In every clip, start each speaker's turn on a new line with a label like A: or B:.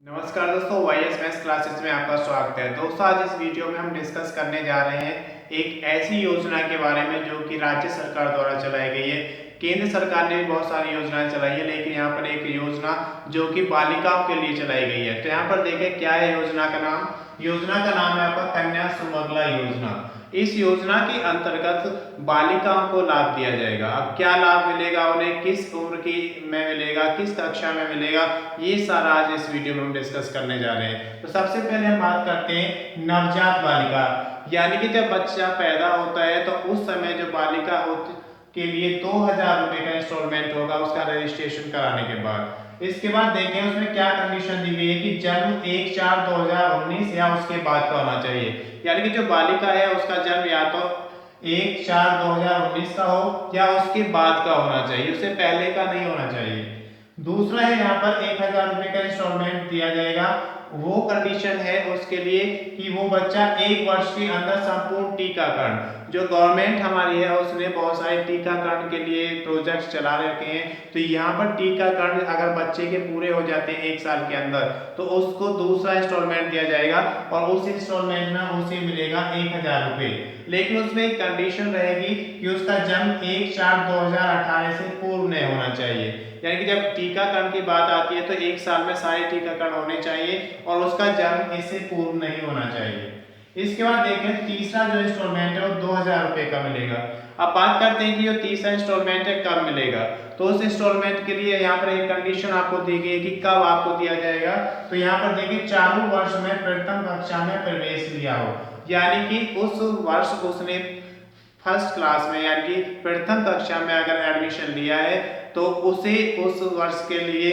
A: नमस्कार दोस्तों, YS maths classes में आपका स्वागत है। दोस्तों, आज इस वीडियो में हम डिस्कस करने जा रहे हैं एक ऐसी योजना के बारे में जो कि राज्य सरकार द्वारा चलाई गई है। केंद्र सरकार ने भी बहुत सारी योजनाएं चलाई है, लेकिन यहाँ पर एक योजना जो कि बालिकाओं के लिए चलाई गई है। तो यहाँ पर देखें क्या है योजना का नाम। योजना का नाम है आपका कन्या सुमंगला योजना। इस योजना के अंतर्गत बालिकाओं को लाभ दिया जाएगा। अब क्या लाभ मिलेगा उन्हें, किस उम्र की में मिलेगा, किस कक्षा में मिलेगा, ये सारा आज इस वीडियो में हम डिस्कस करने जा रहे हैं। तो सबसे पहले हम बात करते हैं नवजात बालिका, यानी कि जब बच्चा पैदा होता है तो उस समय जो बालिका होती के लिए 2000 रुपए का इंस्टॉलमेंट होगा उसका रजिस्ट्रेशन कराने के बाद। इसके बाद देखें उसमें क्या कंडीशन दी गई है कि जन्म 1/4/2019 या उसके बाद का होना चाहिए। यानी कि जो बालिका है उसका जन्म या तो 1/4/2019 का हो या उसके बाद का होना चाहिए, उससे पहले का नहीं होना चाहिए। दूसरा है यहाँ पर 1000 रुपए का इंस्टॉलमेंट दिया जाएगा। वो कंडीशन है उसके लिए कि वो बच्चा 1 वर्ष के अंदर संपूर्ण टीकाकरण, जो गवर्नमेंट हमारी है उसने बहुत सारे टीकाकरण के लिए प्रोजेक्ट्स चला रखे हैं। तो यहाँ पर टीकाकरण अगर बच्चे के पूरे हो जाते हैं 1 साल के अंदर तो उसको दूसरा इंस्टॉलमेंट दिया जाएगा और उस इंस्टॉलमेंट में उसे मिलेगा 1000 रुपए। लेकिन उसमें एक कंडीशन रहेगी कि उसका जन्म 1/4/2018 से पूर्व नहीं होना चाहिए। यानी कि जब टीकाकरण की बात आती है तो 1 साल में सारे टीकाकरण होने चाहिए और उसका जन्म इससे पूर्व नहीं होना चाहिए। इसके बाद देखें तीसरा जो इंस्टॉलमेंट है वो 2000 रुपए का मिलेगा। अब बात करते हैं कि जो तीसरा इंस्टॉलमेंट है कब मिलेगा। तो उस इंस्टॉलमेंट के लिए यहाँ पर एक कंडीशन आपको दी गई है कि कब आपको दिया जाएगा। तो यहाँ पर देखिए चालू वर्ष में प्रथम कक्षा में प्रवेश लिया हो, यानी कि उस वर्ष उसने फर्स्ट क्लास में यानी कि प्रथम कक्षा में अगर एडमिशन लिया है तो उसे उस वर्ष के लिए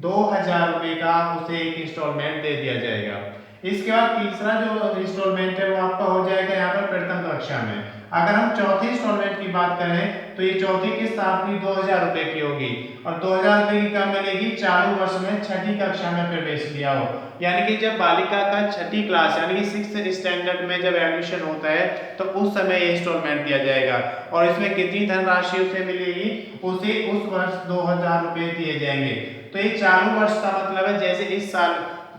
A: 2000 रुपए का उसे एक इंस्टॉलमेंट दे दिया जाएगा। इसके बाद तीसरा जो इंस्टॉलमेंट है वो आपका हो जाएगा यहाँ पर प्रथम कक्षा में। अगर हम चौथे इंस्टॉलमेंट की बात करें तो ये चौथी किस्त आपकी 2000 रुपए की होगी और 2000 रुपए की कब मिलेगी, चालू वर्ष में छठी कक्षा में प्रवेश लिया हो। यानी कि जब बालिका का छठी क्लास यानी कि 6th स्टैंडर्ड में जब एडमिशन होता है तो उस समय ये इंस्टॉलमेंट दिया जाएगा और इसमें कितनी धनराशि उसे मिलेगी, उसे उस वर्ष 2000 रुपए दिए जाएंगे। तो ये चालू वर्ष का मतलब है जैसे इस साल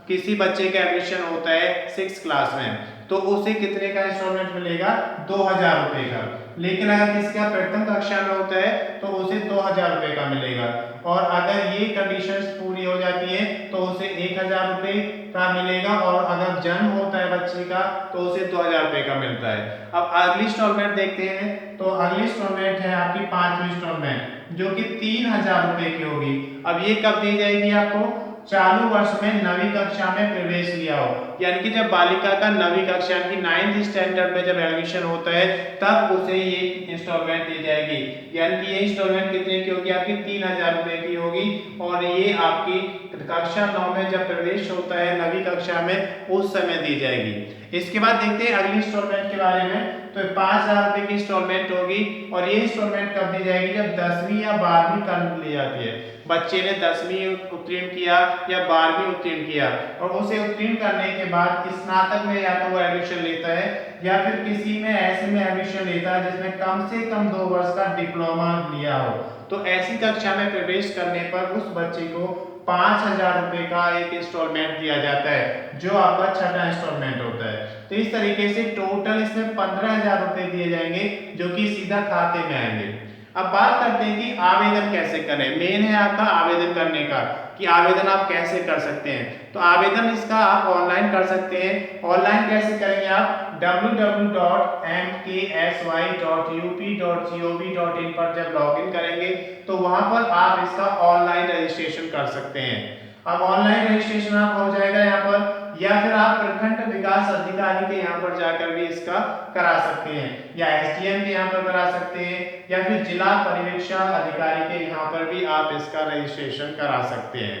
A: किसी बच्चे का एडमिशन होता है 6th क्लास में तो उसे कितने का इंस्टॉलमेंट मिलेगा, 2000 रुपए का। लेकिन अगर किसी का प्रथम कक्षा में होता है तो उसे 2000 रुपए का मिलेगा और अगर ये कंडीशंस पूरी हो जाती है तो उसे 1000 रुपए का मिलेगा और अगर जन्म होता है बच्चे का तो उसे 2000 रुपए का मिलता है। अब अगली इंस्टॉलमेंट देखते हैं। तो अगली इंस्टॉलमेंट है आपकी पांचवी इंस्टॉलमेंट जो कि 3000 रुपए की होगी। अब ये कब दी जाएगी आपको, चालू वर्ष में नवी कक्षा में प्रवेश लिया हो, यानी कि जब बालिका का नवी कक्षा की 9th स्टैंडर्ड में जब एडमिशन होता है तब उसे ये इंस्टॉलमेंट दी जाएगी। यानी कि ये इंस्टॉलमेंट कितने की होगी आपकी, 3000 रुपए की होगी और ये आपकी कक्षा 9 में जब प्रवेश होता है नवी कक्षा में उस समय दी जाएगी। इसके बाद देखते हैं अगली इंस्टॉलमेंट के बारे में। तो 5000 रुपए की इंस्टॉलमेंट होगी और ये इंस्टॉलमेंट कब दी जाएगी, जब 10वीं या 12वीं कर ली जाती है। बच्चे ने 10वीं उत्तीर्ण किया या 12वीं उत्तीर्ण किया और उसे उत्तीर्ण करने के बाद स्नातक में या तो वो एडमिशन लेता है या फिर किसी में ऐसे में एडमिशन लेता है जिसमें कम से कम 2 वर्ष का डिप्लोमा लिया हो। तो ऐसी कक्षा में प्रवेश करने पर उस बच्चे को 5000 रुपए का एक इंस्टॉलमेंट दिया जाता है जो आपका छठा इंस्टॉलमेंट होता है। तो इस तरीके से टोटल इसमें 15000 रुपए दिए जाएंगे जो कि सीधा खाते में आएंगे। अब बात करते हैं कि आवेदन कैसे करें। मेन है आपका आवेदन करने का कि आवेदन आप कैसे कर सकते हैं। तो आवेदन इसका आप ऑनलाइन कर सकते हैं। ऑनलाइन कैसे करेंगे आप, www.mksy.up.gov.in पर जब लॉगिन करेंगे तो वहां पर आप इसका ऑनलाइन रजिस्ट्रेशन कर सकते हैं। अब ऑनलाइन रजिस्ट्रेशन आप हो जाएगा यहाँ पर, या फिर आप प्रखंड विकास अधिकारी के यहाँ पर जाकर भी इसका करा सकते हैं या एसडीएम के यहाँ पर करा सकते हैं या फिर जिला पर्यवेक्षण अधिकारी के यहाँ पर भी आप इसका रजिस्ट्रेशन करा सकते हैं।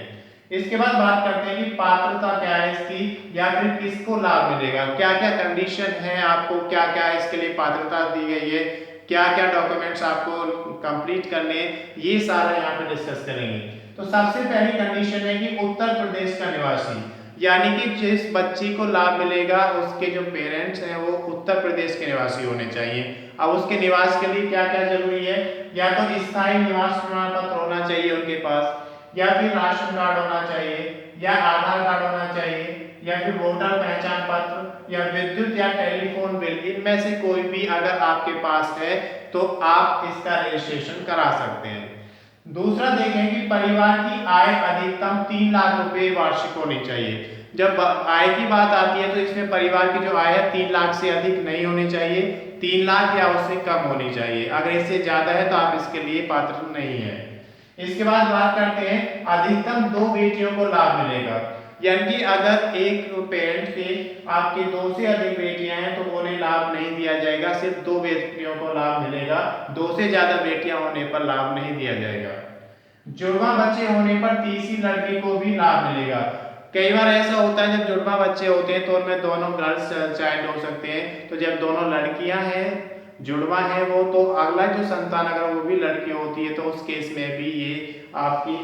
A: इसके बाद बात करते हैं कि पात्रता क्या है इसकी या फिर किसको लाभ मिलेगा, क्या क्या कंडीशन है, आपको क्या क्या इसके लिए पात्रता दी गई है, क्या क्या डॉक्यूमेंट्स आपको कंप्लीट करने, ये सारा यहाँ पे डिस्कस करेंगे। तो सबसे पहली कंडीशन है कि उत्तर प्रदेश का निवासी, यानी कि जिस बच्ची को लाभ मिलेगा उसके जो पेरेंट्स हैं वो उत्तर प्रदेश के निवासी होने चाहिए। अब उसके निवास के लिए क्या क्या जरूरी है, या तो स्थायी निवास प्रमाण पत्र होना चाहिए उनके पास, या फिर राशन कार्ड होना चाहिए, या आधार फिर वोटर पहचान पत्र या विद्युत या टेलीफोन बिल, इनमें से कोई भी अगर आपके पास है तो आप इसका रजिस्ट्रेशन करा सकते हैं। दूसरा देखें कि परिवार की आय अधिकतम 3 लाख रुपए वार्षिक होनी चाहिए। जब आय की बात आती है तो इसमें परिवार की जो आय है 3 लाख से अधिक नहीं होनी चाहिए, 3 लाख या उससे कम होनी चाहिए। अगर इससे ज्यादा है तो आप इसके लिए पात्र नहीं है। इसके बाद बात करते हैं अधिकतम 2 बेटियों को लाभ मिलेगा, यानी कि अगर एक पेरेंट के आपके 2 से अधिक बेटियां हैं तो उन्हें लाभ नहीं दिया जाएगा, सिर्फ 2 बेटियों को लाभ मिलेगा, 2 से ज्यादा बेटियां होने पर लाभ नहीं दिया जाएगा। जुड़वा बच्चे होने पर तीसरी लड़की को भी लाभ मिलेगा। कई बार ऐसा होता है जब जुड़वा बच्चे होते हैं तो उनमें दोनों गर्ल्स चाइल्ड हो सकते हैं, तो जब दोनों लड़कियां हैं, जुड़वा है वो, तो अगला जो संतान अगर वो भी लड़की होती है तो उस केस में भी ये आपकी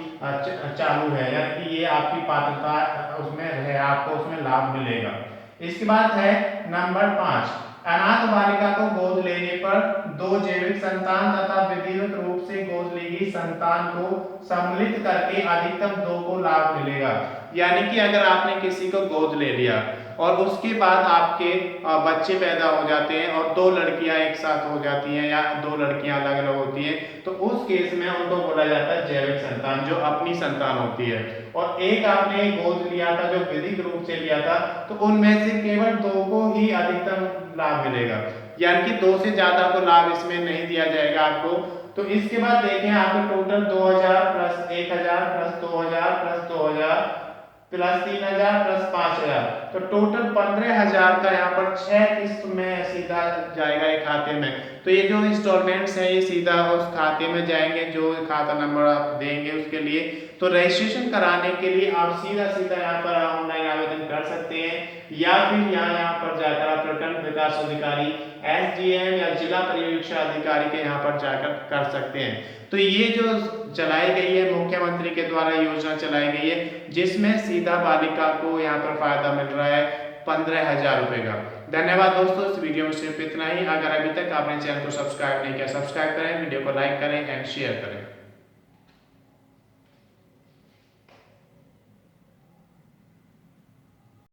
A: चालू है, यानी कि ये आपकी पात्रता उसमें है, आपको उसमें लाभ मिलेगा। इसके बाद है नंबर 5, अनाथ बालिका को गोद लेने पर 2 जैविक संतान तथा विधिवत रूप से गोद ली गई संतान को सम्मिलित करके अधिकतम 2 को लाभ मिलेगा। यानी कि अगर आपने किसी को गोद ले लिया और उसके बाद आपके बच्चे पैदा हो जाते हैं और 2 लड़कियां एक साथ हो जाती हैं या 2 लड़कियां अलग अलग होती हैं, तो उस केस में उनको बोला जाता है जैविक संतान, जो अपनी संतान होती है। और एक आपने गोद लिया था जो विधिक रूप से लिया था, तो उनमें से केवल 2 को ही अधिकतम लाभ मिलेगा, यानी कि 2 से ज्यादा को लाभ इसमें नहीं दिया जाएगा आपको। तो इसके बाद देखें आपको total 2000 plus 1000 plus 2000 plus 2000 plus 3000 plus 5000, तो टोटल 15000 का यहाँ पर 6 किस्त में सीधा जाएगा एक खाते में। तो ये जो इंस्टॉलमेंट्स है ये सीधा उस खाते में जाएंगे जो खाता नंबर आप देंगे उसके लिए। तो रजिस्ट्रेशन कराने के लिए आप सीधा यहाँ पर ऑनलाइन आवेदन कर सकते हैं या फिर यहाँ पर जाकर आप प्रखंड विकास अधिकारी, एसडीएम या जिला परियोजना अधिकारी के यहाँ पर जाकर कर सकते हैं। तो ये जो चलाई गई है मुख्यमंत्री के द्वारा योजना चलाई गई है जिसमें सीधा बालिका को यहाँ पर फायदा मिल रहा है 15,000 रुपए का। धन्यवाद दोस्तों, इस वीडियो में सिर्फ इतना ही। अगर अभी तक आपने चैनल को सब्सक्राइब नहीं किया, सब्सक्राइब करें, वीडियो को लाइक करें एंड शेयर करें।